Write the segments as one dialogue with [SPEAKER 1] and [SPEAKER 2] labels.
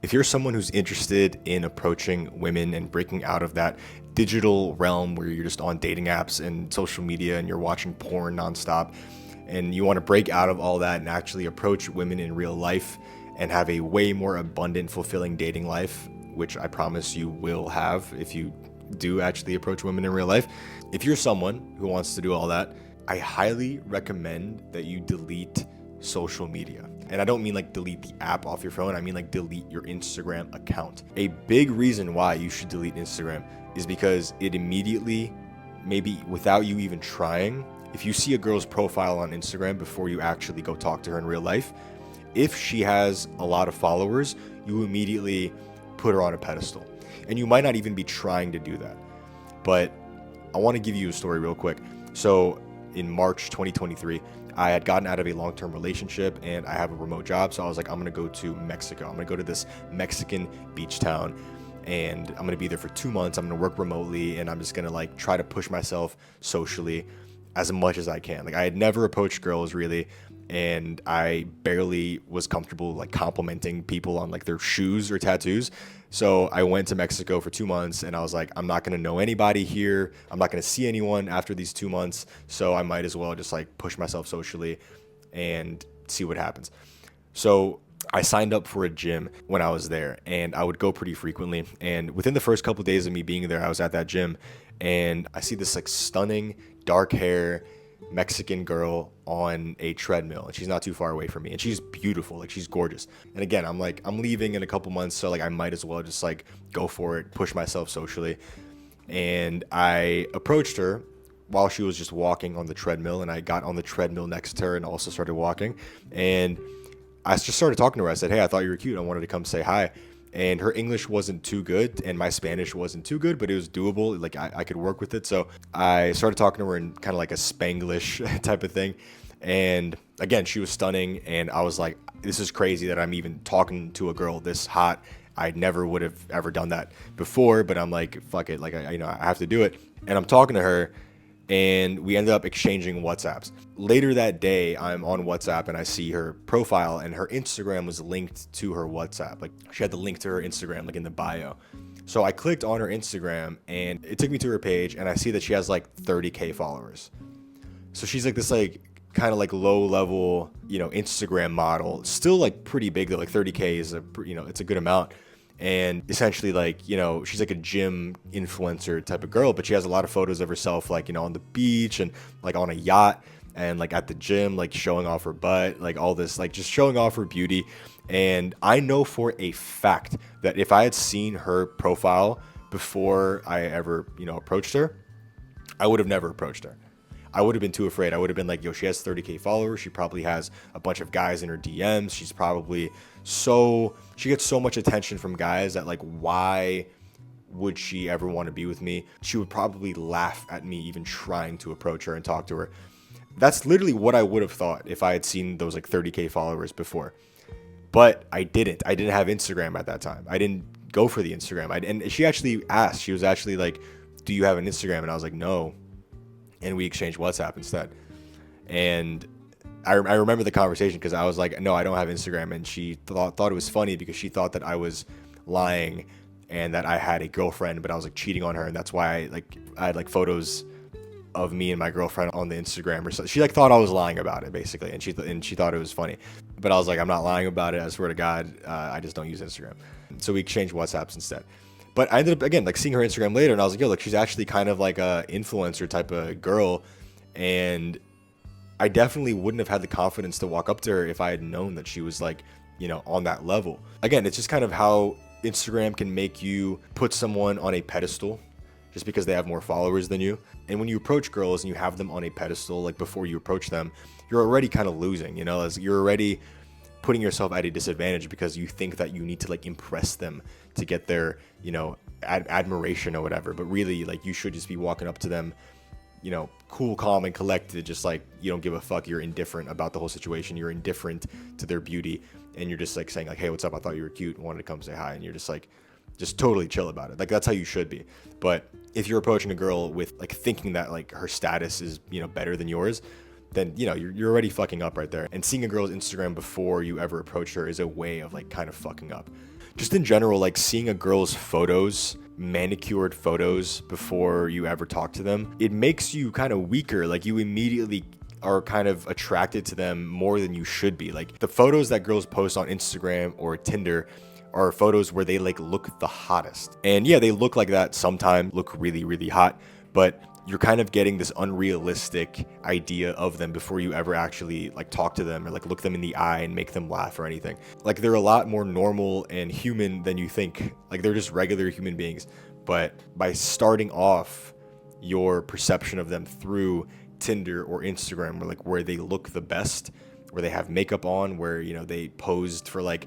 [SPEAKER 1] If you're someone who's interested in approaching women and breaking out of that digital realm where you're just on dating apps and social media and you're watching porn nonstop, and you want to break out of all that and actually approach women in real life and have a way more abundant, fulfilling dating life, which I promise you will have if you do actually approach women in real life. If you're someone who wants to do all that, I highly recommend that you delete social media. And I don't mean like delete the app off your phone, I mean like delete your Instagram account. A big reason why you should delete Instagram is because it immediately, maybe without you even trying, if you see a girl's profile on Instagram before you actually go talk to her in real life, if she has a lot of followers, you immediately put her on a pedestal. And you might not even be trying to do that. But I want to give you a story real quick. So in March 2023, I had gotten out of a long-term relationship and I have a remote job. So I was like, I'm going to go to Mexico. I'm going to go to this Mexican beach town and I'm going to be there for 2 months. I'm going to work remotely and I'm just going to like try to push myself socially as much as I can. Like I had never approached girls really, and I barely was comfortable like complimenting people on like their shoes or tattoos. So I went to Mexico for 2 months and I was like, I'm not going to know anybody here. I'm not going to see anyone after these 2 months. So I might as well just like push myself socially and see what happens. So I signed up for a gym when I was there and I would go pretty frequently. And within the first couple of days of me being there, I was at that gym and I see this like stunning dark hair Mexican girl on a treadmill and she's not too far away from me and she's beautiful, like she's gorgeous. And again, I'm like, I'm leaving in a couple months, so like I might as well just like go for it, push myself socially. And I approached her while she was just walking on the treadmill and I got on the treadmill next to her and also started walking. And I just started talking to her. I said, hey, I thought you were cute. I wanted to come say hi. And her English wasn't too good and my Spanish wasn't too good, but it was doable. Like I could work with it. So I started talking to her in kind of like a Spanglish type of thing. And again, she was stunning. And I was like, this is crazy that I'm even talking to a girl this hot. I never would have ever done that before, but I'm like, fuck it. Like, I have to do it. And I'm talking to her and we ended up exchanging WhatsApps. Later that day, I'm on WhatsApp and I see her profile and her Instagram was linked to her WhatsApp. Like she had the link to her Instagram, like in the bio. So I clicked on her Instagram and it took me to her page and I see that she has like 30K followers. So she's like this like kind of like low level, Instagram model, still like pretty big though. Like 30K is it's a good amount. And essentially like, she's like a gym influencer type of girl, but she has a lot of photos of herself, like, on the beach and like on a yacht and like at the gym, like showing off her butt, like all this, like just showing off her beauty. And I know for a fact that if I had seen her profile before I ever, approached her, I would have never approached her. I would have been too afraid. I would have been like, yo, she has 30K followers. She probably has a bunch of guys in her DMs. She gets so much attention from guys that like, why would she ever want to be with me? She would probably laugh at me even trying to approach her and talk to her. That's literally what I would have thought if I had seen those like 30K followers before. But I didn't. I didn't have Instagram at that time. I didn't go for the Instagram. And she actually asked, she was actually like, do you have an Instagram? And I was like, no. And we exchanged WhatsApp instead. And I remember the conversation because I was like, no, I don't have Instagram. And she thought it was funny because she thought that I was lying and that I had a girlfriend, but I was like cheating on her. And that's why I had like photos of me and my girlfriend on the Instagram or something. She like thought I was lying about it basically. And she thought it was funny, but I was like, I'm not lying about it. I swear to God, I just don't use Instagram. So we exchanged WhatsApps instead. But I ended up, again, like seeing her Instagram later and I was like, yo, look, she's actually kind of like a influencer type of girl. And I definitely wouldn't have had the confidence to walk up to her if I had known that she was like, on that level. Again, it's just kind of how Instagram can make you put someone on a pedestal just because they have more followers than you. And when you approach girls and you have them on a pedestal, like before you approach them, you're already kind of losing, as you're already putting yourself at a disadvantage because you think that you need to like impress them to get their, admiration or whatever. But really, like you should just be walking up to them, cool, calm, and collected, just like you don't give a fuck. You're indifferent about the whole situation. You're indifferent to their beauty, and you're just like saying like, "Hey, what's up? I thought you were cute. Wanted to come say hi." And you're just like, just totally chill about it. Like that's how you should be. But if you're approaching a girl with like thinking that like her status is better than yours, then you're already fucking up right there. And seeing a girl's Instagram before you ever approach her is a way of like kind of fucking up. Just in general, like seeing a girl's photos, manicured photos before you ever talk to them, it makes you kind of weaker. Like you immediately are kind of attracted to them more than you should be. Like the photos that girls post on Instagram or Tinder are photos where they like look the hottest. And yeah, they look like that sometimes, look really, really hot, but you're kind of getting this unrealistic idea of them before you ever actually like talk to them or like look them in the eye and make them laugh or anything. Like they're a lot more normal and human than you think. Like they're just regular human beings. But by starting off your perception of them through Tinder or Instagram, where they look the best, where they have makeup on, where, you know, they posed for like,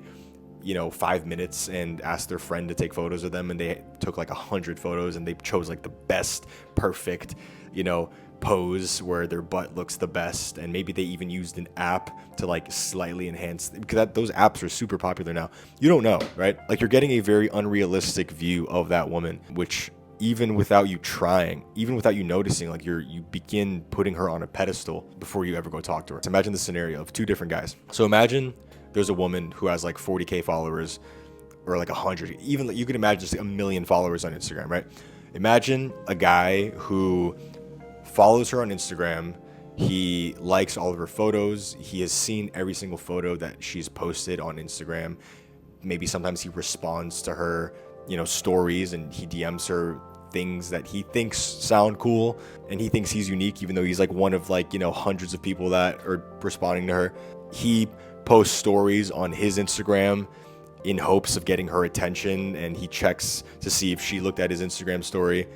[SPEAKER 1] you know, 5 minutes and asked their friend to take photos of them, and they took like 100 photos and they chose like the best perfect, you know, pose where their butt looks the best, and maybe they even used an app to like slightly enhance, because those apps are super popular now. You don't know, right? Like you're getting a very unrealistic view of that woman, which even without you trying, even without you noticing, like you begin putting her on a pedestal before you ever go talk to her. So imagine the scenario of two different guys. So imagine there's a woman who has like 40K followers, or like 100, even you can imagine just 1 million followers on Instagram, right? Imagine a guy who follows her on Instagram. He likes all of her photos. He has seen every single photo that she's posted on Instagram. Maybe sometimes he responds to her, you know, stories, and he DMs her things that he thinks sound cool, and he thinks he's unique, even though he's like one of like, you know, hundreds of people that are responding to her. He posts stories on his Instagram in hopes of getting her attention, and he checks to see if she looked at his Instagram story.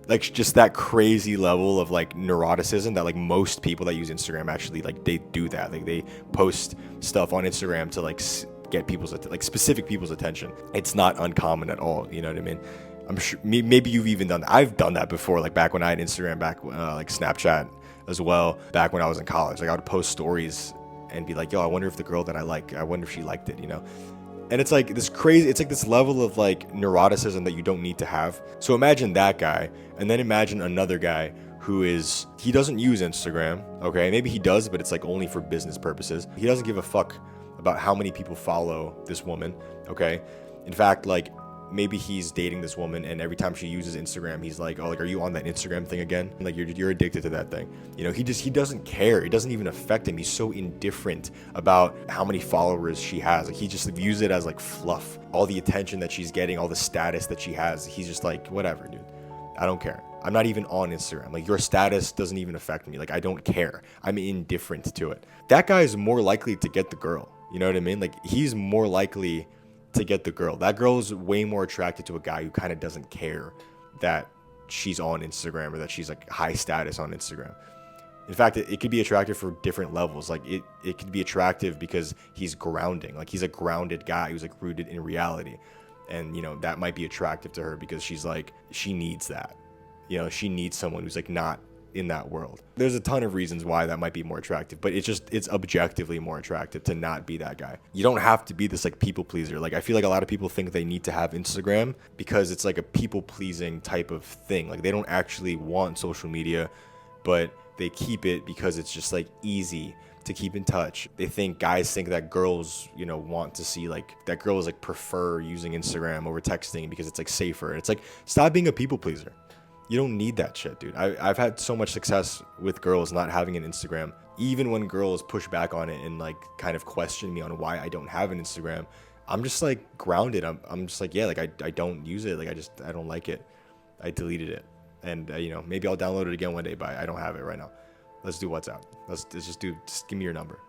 [SPEAKER 1] Like just that crazy level of like neuroticism that like most people that use Instagram actually like they do that. Like they post stuff on Instagram to like get people's like specific people's attention. It's not uncommon at all. You know what I mean? I'm sure maybe you've even done that. I've done that before. Like back when I had Instagram, back like Snapchat as well. Back when I was in college, like I would post stories and be like, yo, I wonder if the girl that I wonder if she liked it, you know? And it's like this crazy, it's like this level of like neuroticism that you don't need to have. So imagine that guy, and then imagine another guy he doesn't use Instagram, okay? Maybe he does, but it's like only for business purposes. He doesn't give a fuck about how many people follow this woman, okay? In fact, like maybe he's dating this woman, and every time she uses Instagram, he's like, oh, like, are you on that Instagram thing again? Like you're addicted to that thing. You know, he doesn't care. It doesn't even affect him. He's so indifferent about how many followers she has. Like he just views it as like fluff. All the attention that she's getting, all the status that she has, he's just like, whatever, dude. I don't care. I'm not even on Instagram. Like your status doesn't even affect me. Like I don't care. I'm indifferent to it. That guy is more likely to get the girl. You know what I mean? Like he's more likely to get the girl. That girl is way more attracted to a guy who kind of doesn't care that she's on Instagram or that she's like high status on Instagram. In fact, it could be attractive for different levels. Like it could be attractive because he's grounding. Like he's a grounded guy who's like rooted in reality. And, you know, that might be attractive to her because she's like, she needs that. You know, she needs someone who's like not in that world. There's a ton of reasons why that might be more attractive, but it's objectively more attractive to not be that guy. You don't have to be this like people pleaser. Like I feel like a lot of people think they need to have Instagram because it's like a people pleasing type of thing. Like they don't actually want social media, but they keep it because it's just like easy to keep in touch. They think guys think that girls, you know, want to see like that girls like prefer using Instagram over texting because it's like safer. It's like, stop being a people pleaser. You don't need that shit, dude. I've had so much success with girls not having an Instagram. Even when girls push back on it and like kind of question me on why I don't have an Instagram, I'm just like grounded. I'm just like, yeah, like I don't use it. Like I don't like it. I deleted it. And you know, maybe I'll download it again one day, but I don't have it right now. Let's do WhatsApp. Let's just give me your number.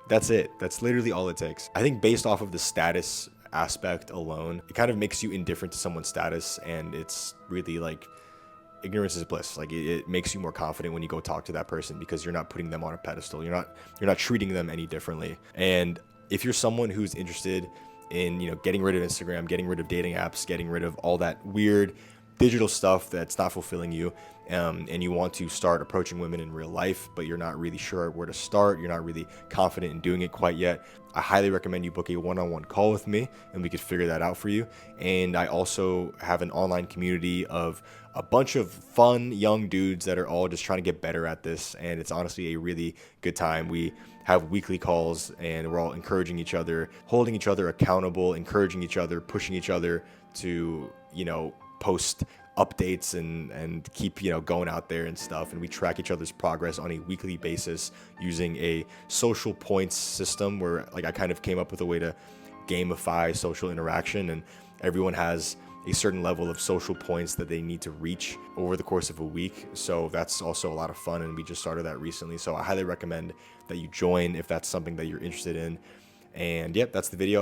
[SPEAKER 1] That's it. That's literally all it takes. I think based off of the status aspect alone, it kind of makes you indifferent to someone's status, and it's really like ignorance is bliss. Like it makes you more confident when you go talk to that person because you're not putting them on a pedestal. You're not treating them any differently. And if you're someone who's interested in, you know, getting rid of Instagram, getting rid of dating apps, getting rid of all that weird digital stuff that's not fulfilling you, and you want to start approaching women in real life, but you're not really sure where to start, you're not really confident in doing it quite yet, I highly recommend you book a one-on-one call with me and we could figure that out for you. And I also have an online community of a bunch of fun young dudes that are all just trying to get better at this, and it's honestly a really good time. We have weekly calls and we're all encouraging each other, holding each other accountable, encouraging each other, pushing each other to, post updates and keep going out there and stuff. And we track each other's progress on a weekly basis using a social points system where, like, I kind of came up with a way to gamify social interaction, and everyone has a certain level of social points that they need to reach over the course of a week. So that's also a lot of fun, and we just started that recently. So I highly recommend that you join if that's something that you're interested in. And yep, that's the video.